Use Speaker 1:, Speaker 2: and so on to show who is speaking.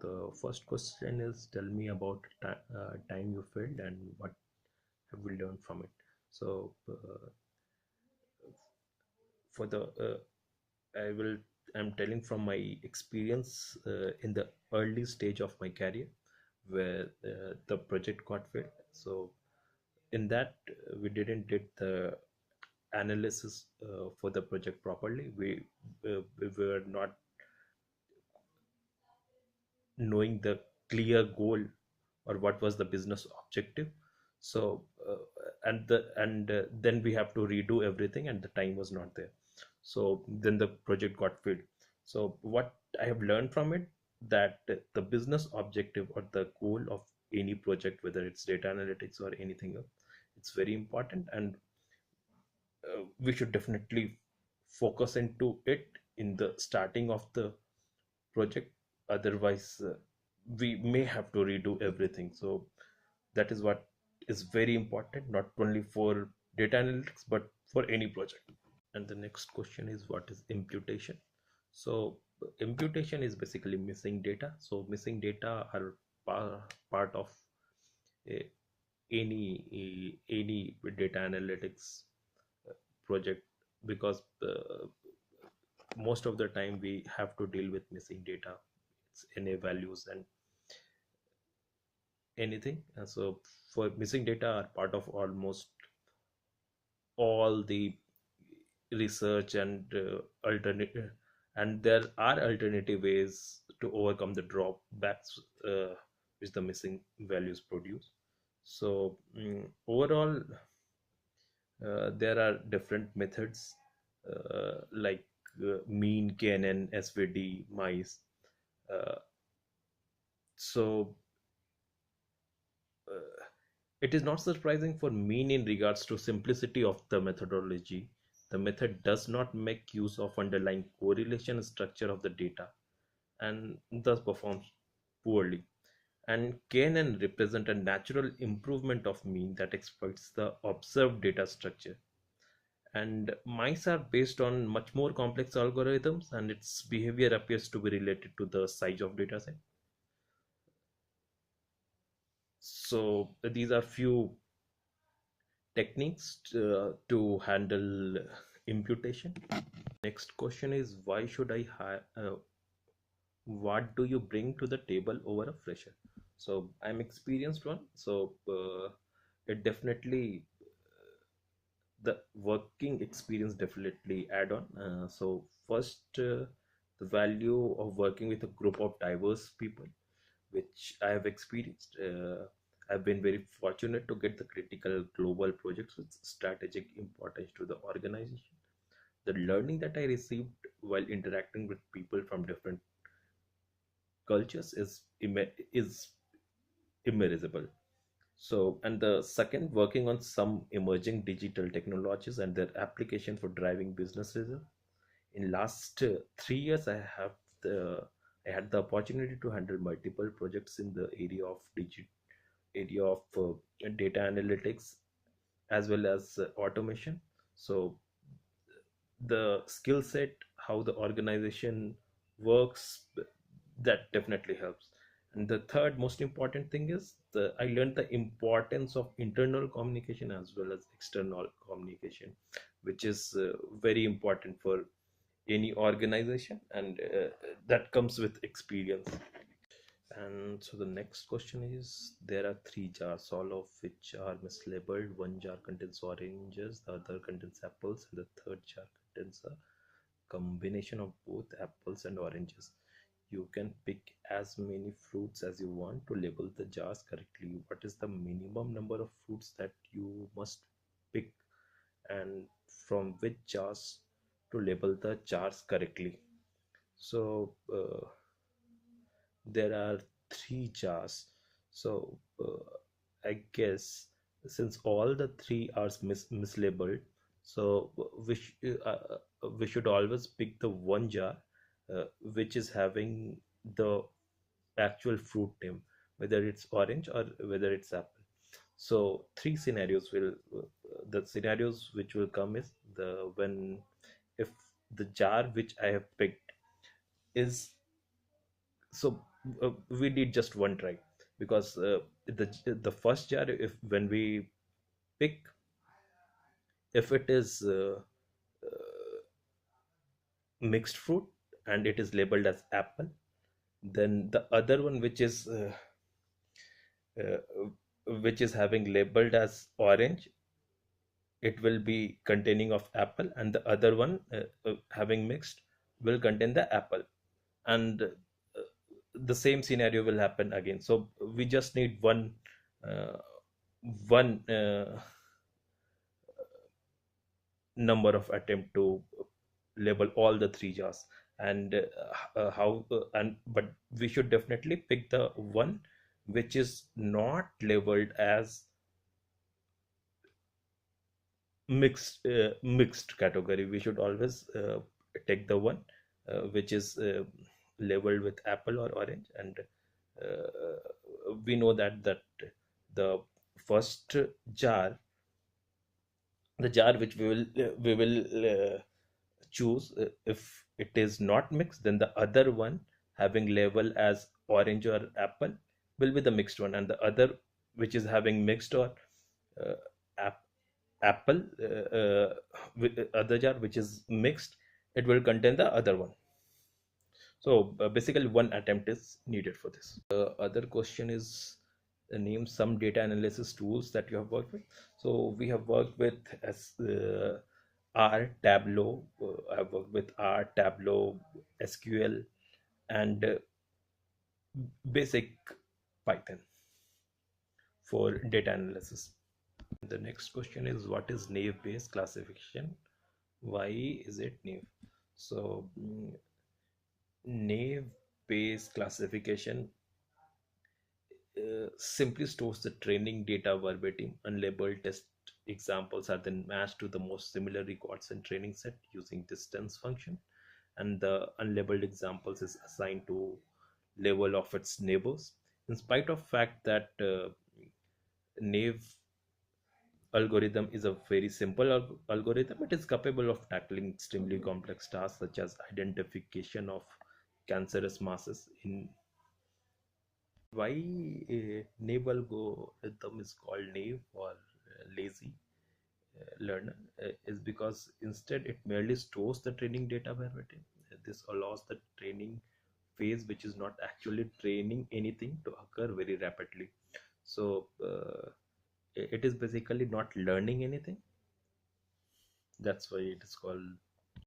Speaker 1: the first question is, tell me about time you failed and what have we learned from it. So for the I will I'm telling from my experience in the early stage of my career where the project got failed. So in that we didn't did the analysis for the project properly. We were not knowing the clear goal or what was the business objective. So then we have to redo everything and the time was not there. So then the project got failed. So what I have learned from it, that the business objective or the goal of any project, whether it's data analytics or anything else, it's very important, and we should definitely focus into it in the starting of the project. Otherwise we may have to redo everything. So that is what is very important, not only for data analytics but for any project. And the next question is, what is imputation? So imputation is basically missing data. So missing data are part of a, any data analytics project, because most of the time we have to deal with missing data. It's NA values and anything. And so for missing data are part of almost all the research and alternative, and there are alternative ways to overcome the drawbacks which the missing values produce. So overall there are different methods like mean, KNN, SVD, mice. uh, so it is not surprising for mean in regards to simplicity of the methodology. The method does not make use of underlying correlation structure of the data and thus performs poorly. And KNN represent a natural improvement of mean that exploits the observed data structure. And mice are based on much more complex algorithms, and its behavior appears to be related to the size of data set. So these are few techniques to handle imputation. Next question is, why should I hire? What do you bring to the table over a fresher? So I'm experienced one. So it definitely the working experience definitely add on. So first, the value of working with a group of diverse people, which I have experienced. I've been very fortunate to get the critical global projects with strategic importance to the organization. The learning that I received while interacting with people from different cultures is immeasurable. So, and the second, working on some emerging digital technologies and their application for driving business results. In last 3 years, I had the opportunity to handle multiple projects in the area of data analytics as well as automation. So the skill set, how the organization works, that definitely helps. And the third most important thing is, I learned the importance of internal communication as well as external communication, which is very important for any organization, and that comes with experience. And so the next question is, there are three jars, all of which are mislabeled. One jar contains oranges, the other contains apples, and the third jar contains a combination of both apples and oranges. You can pick as many fruits as you want to label the jars correctly. What is the minimum number of fruits that you must pick, and from which jars to label the jars correctly? So there are three jars. So I guess since all the three are mislabeled, so we should always pick the one jar which is having the actual fruit name, whether it's orange or whether it's apple. So three scenarios will the scenarios which will come is, the when if the jar which I have picked is, so we need just one try, because the first jar, if when we pick, if it is mixed fruit and it is labeled as apple, then the other one uh, which is having labeled as orange, it will be containing of apple, and the other one having mixed will contain the apple, and the same scenario will happen again. So we just need uh, one number of attempt to label all the three jars. And how and but we should definitely pick the one which is not labeled as mixed category. We should always take the one which is labeled with apple or orange. And we know that the first jar, the jar which we will choose, if it is not mixed, then the other one having label as orange or apple will be the mixed one, and the other which is having mixed or uh, ap- apple, with other jar which is mixed, it will contain the other one. So basically one attempt is needed for this. Other question is, name some data analysis tools that you have worked with. So we have worked with R, Tableau. I've worked with R, Tableau, SQL, and basic Python for data analysis. The next question is, what is naive Bayes classification? Why is it naive? So naive Bayes classification simply stores the training data verbatim. Unlabeled test examples are then matched to the most similar records in training set using distance function, and the unlabeled examples is assigned to label of its neighbors. In spite of fact that naive algorithm is a very simple algorithm, it is capable of tackling extremely complex tasks such as identification of cancerous masses in. Why naive algorithm is called naive or lazy learner is because instead it merely stores the training data verbatim. This allows the training phase, which is not actually training anything, to occur very rapidly. So it is basically not learning anything. That's why it is called